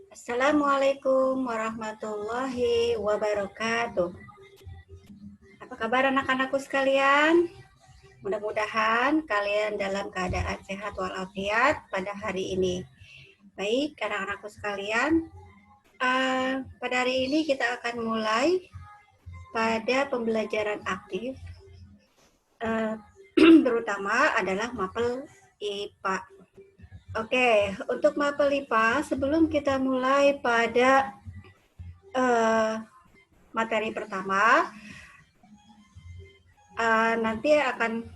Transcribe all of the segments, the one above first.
Assalamualaikum warahmatullahi wabarakatuh. Apa kabar anak-anakku sekalian? Mudah-mudahan kalian dalam keadaan sehat walafiat pada hari ini. Baik, anak-anakku sekalian, pada hari ini kita akan mulai pada pembelajaran aktif, terutama adalah mapel IPA. Oke, untuk mapel IPA, sebelum kita mulai pada materi pertama, nanti akan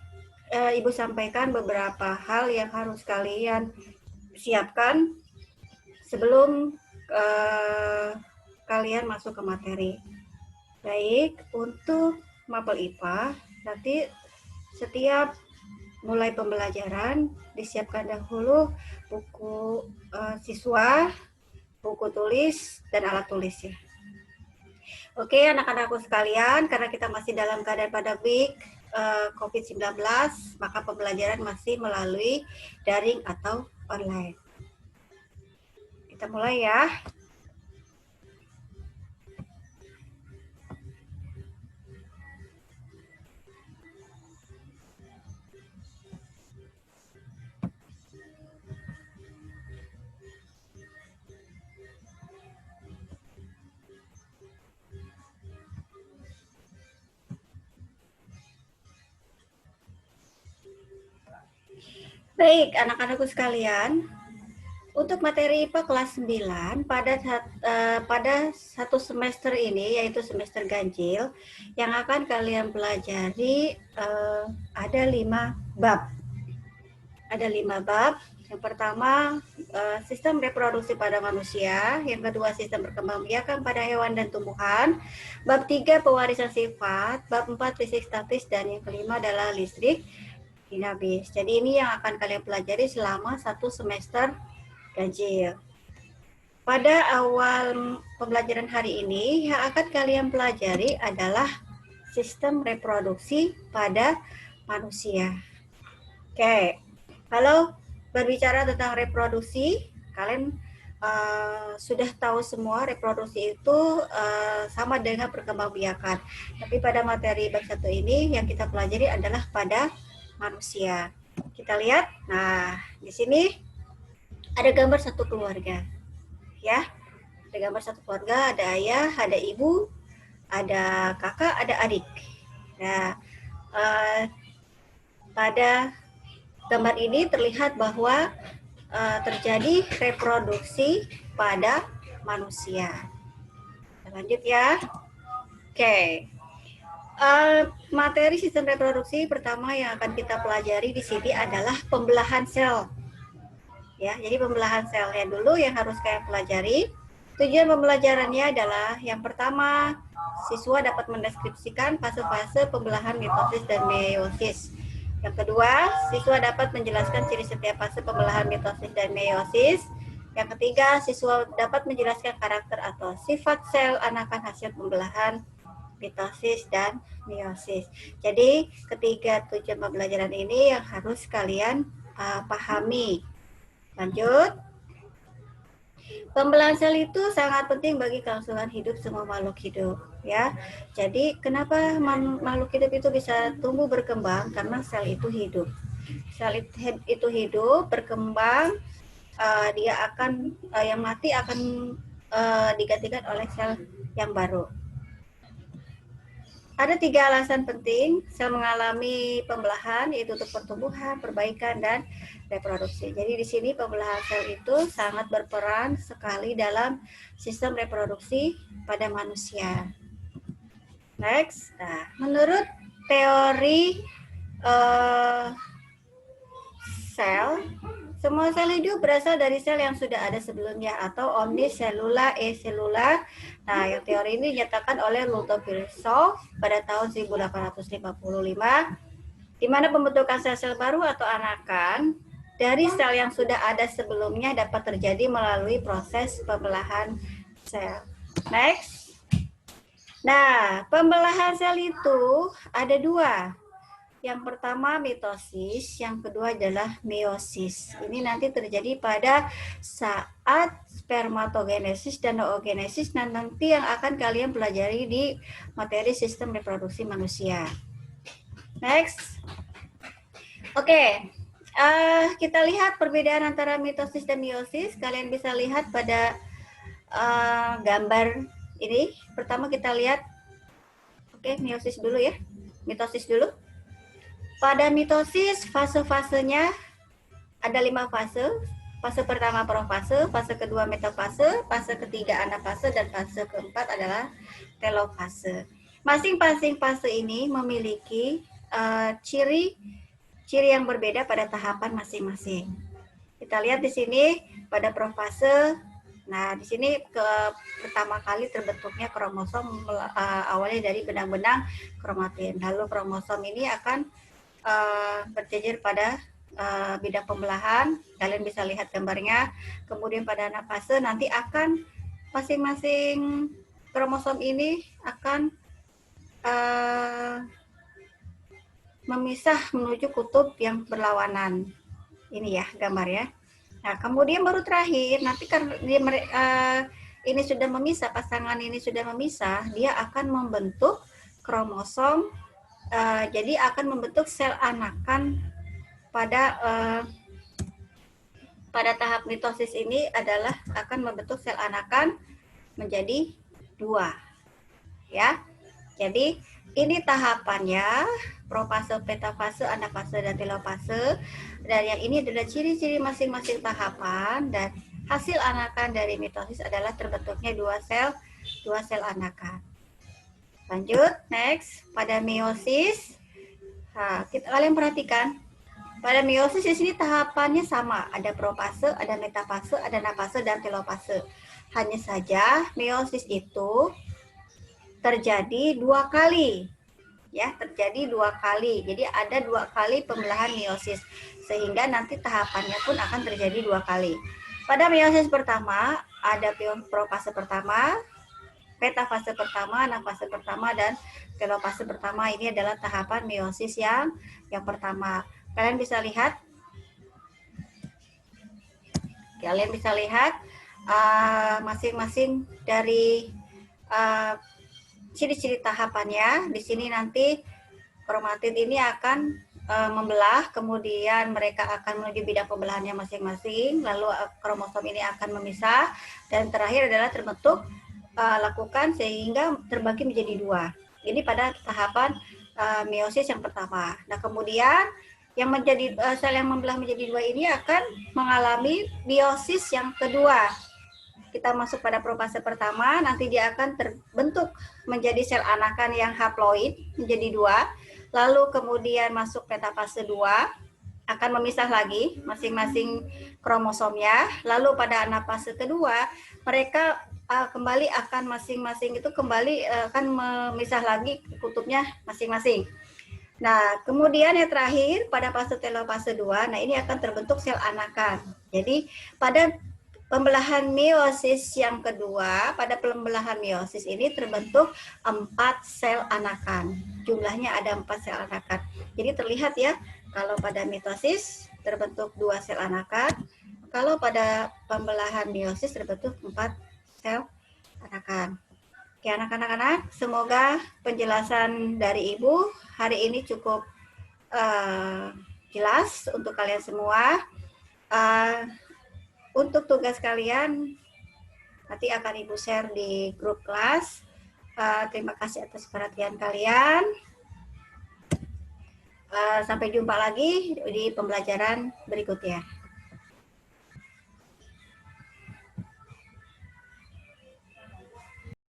Ibu sampaikan beberapa hal yang harus kalian siapkan sebelum kalian masuk ke materi. Baik, untuk mapel IPA, nanti setiap mulai pembelajaran disiapkan dahulu buku siswa, buku tulis, dan alat tulis ya. Oke, anak-anakku sekalian, karena kita masih dalam keadaan pandemi COVID-19, maka pembelajaran masih melalui daring atau online. Kita mulai ya. Baik, anak-anakku sekalian, untuk materi IPA kelas 9 pada satu semester ini, yaitu semester ganjil, yang akan kalian pelajari ada 5 bab. Ada 5 bab. Yang pertama, sistem reproduksi pada manusia. Yang kedua, sistem perkembangbiakan pada hewan dan tumbuhan. Bab 3, pewarisan sifat. Bab 4, fisik statis. Dan yang kelima adalah listrik dinamis. Jadi ini yang akan kalian pelajari selama satu semester ganjil. Pada awal pembelajaran hari ini, yang akan kalian pelajari adalah sistem reproduksi pada manusia. Oke, kalau berbicara tentang reproduksi, kalian sudah tahu semua reproduksi itu sama dengan perkembangbiakan. Tapi pada materi bab 1 ini yang kita pelajari adalah pada manusia. Kita lihat, nah di sini ada gambar satu keluarga, ya. Ada gambar satu keluarga, ada ayah, ada ibu, ada kakak, ada adik. Nah, pada gambar ini terlihat bahwa terjadi reproduksi pada manusia. Kita lanjut ya. Oke. Materi sistem reproduksi pertama yang akan kita pelajari di sini adalah pembelahan sel. Ya, jadi pembelahan selnya dulu yang harus kalian pelajari. Tujuan pembelajarannya adalah yang pertama, siswa dapat mendeskripsikan fase-fase pembelahan mitosis dan meiosis. Yang kedua, siswa dapat menjelaskan ciri setiap fase pembelahan mitosis dan meiosis. Yang ketiga, siswa dapat menjelaskan karakter atau sifat sel anakan hasil pembelahan mitosis dan meiosis. Jadi, ketiga tujuan pembelajaran ini yang harus kalian pahami. Lanjut. Pembelahan sel itu sangat penting bagi kelangsungan hidup semua makhluk hidup, ya. Jadi kenapa makhluk hidup itu bisa tumbuh berkembang? Karena sel itu hidup. Sel itu hidup, berkembang, dia akan yang mati akan digantikan oleh sel yang baru. Ada 3 alasan penting sel mengalami pembelahan, yaitu untuk pertumbuhan, perbaikan, dan reproduksi. Jadi di sini pembelahan sel itu sangat berperan sekali dalam sistem reproduksi pada manusia. Next, nah, menurut teori sel, semua sel hidup berasal dari sel yang sudah ada sebelumnya atau omniselula e-selula. Nah, yang teori ini dinyatakan oleh Ludwig Virchow pada tahun 1855, di mana pembentukan sel-sel baru atau anakan dari sel yang sudah ada sebelumnya dapat terjadi melalui proses pembelahan sel. Next. Nah, pembelahan sel itu ada 2. Yang pertama mitosis, yang kedua adalah meiosis. Ini nanti terjadi pada saat spermatogenesis dan oogenesis, dan nanti yang akan kalian pelajari di materi sistem reproduksi manusia. Next. Oke, kita lihat perbedaan antara mitosis dan meiosis. Kalian bisa lihat pada gambar ini. Pertama kita lihat, meiosis dulu ya, mitosis dulu. Pada mitosis, fase-fasenya ada 5 fase. Fase pertama profase, fase kedua metafase, fase ketiga anafase, dan fase keempat adalah telofase. Masing-masing fase ini memiliki ciri yang berbeda pada tahapan masing-masing. Kita lihat di sini pada profase. Nah, di sini pertama kali terbentuknya kromosom awalnya dari benang-benang kromatin. Lalu kromosom ini akan berjejer pada bidang pembelahan. Kalian bisa lihat gambarnya. Kemudian pada anafase nanti akan masing-masing kromosom ini akan memisah menuju kutub yang berlawanan. Ini ya gambarnya. Nah, kemudian baru terakhir nanti karena ini sudah memisah, pasangan ini sudah memisah, dia akan membentuk kromosom. Jadi akan membentuk sel anakan pada tahap mitosis ini adalah akan membentuk sel anakan menjadi 2. Ya. Jadi ini tahapannya, profase, petafase, anafase, dan telofase. Dan yang ini adalah ciri-ciri masing-masing tahapan, dan hasil anakan dari mitosis adalah terbentuknya 2 sel anakan. Lanjut, next. Pada meiosis, kalian perhatikan, pada meiosis di sini tahapannya sama, ada profase, ada metafase, ada anafase, dan telofase. Hanya saja meiosis itu terjadi 2 kali, ya, terjadi 2 kali. Jadi ada 2 kali pembelahan meiosis, sehingga nanti tahapannya pun akan terjadi 2 kali. Pada meiosis pertama ada profase pertama, petafase pertama, anafase pertama, dan telofase pertama. Ini adalah tahapan meiosis yang pertama. Kalian bisa lihat masing-masing dari ciri-ciri tahapannya. Di sini nanti kromatid ini akan membelah, kemudian mereka akan menuju bidang pembelahannya masing-masing, lalu kromosom ini akan memisah, dan terakhir adalah terbentuk lakukan sehingga terbagi menjadi 2. Ini pada tahapan meiosis yang pertama. Nah, kemudian yang menjadi sel yang membelah menjadi 2 ini akan mengalami meiosis yang kedua. Kita masuk pada profase pertama, nanti dia akan terbentuk menjadi sel anakan yang haploid menjadi 2. Lalu kemudian masuk petafase 2, akan memisah lagi masing-masing kromosomnya. Lalu pada anafase kedua, mereka kembali akan masing-masing itu kembali akan memisah lagi kutubnya masing-masing. Nah, kemudian yang terakhir pada fase telofase 2, nah ini akan terbentuk sel anakan. Jadi pada pembelahan meiosis yang kedua, pada pembelahan meiosis ini terbentuk 4 sel anakan. Jumlahnya ada 4 sel anakan. Jadi terlihat ya, kalau pada mitosis terbentuk 2 sel anakan, kalau pada pembelahan meiosis terbentuk 4 sel anakan. Oke, anak-anak, semoga penjelasan dari Ibu hari ini cukup jelas untuk kalian semua. Untuk tugas kalian nanti akan Ibu share di grup kelas. Terima kasih atas perhatian kalian. Sampai jumpa lagi di pembelajaran berikutnya.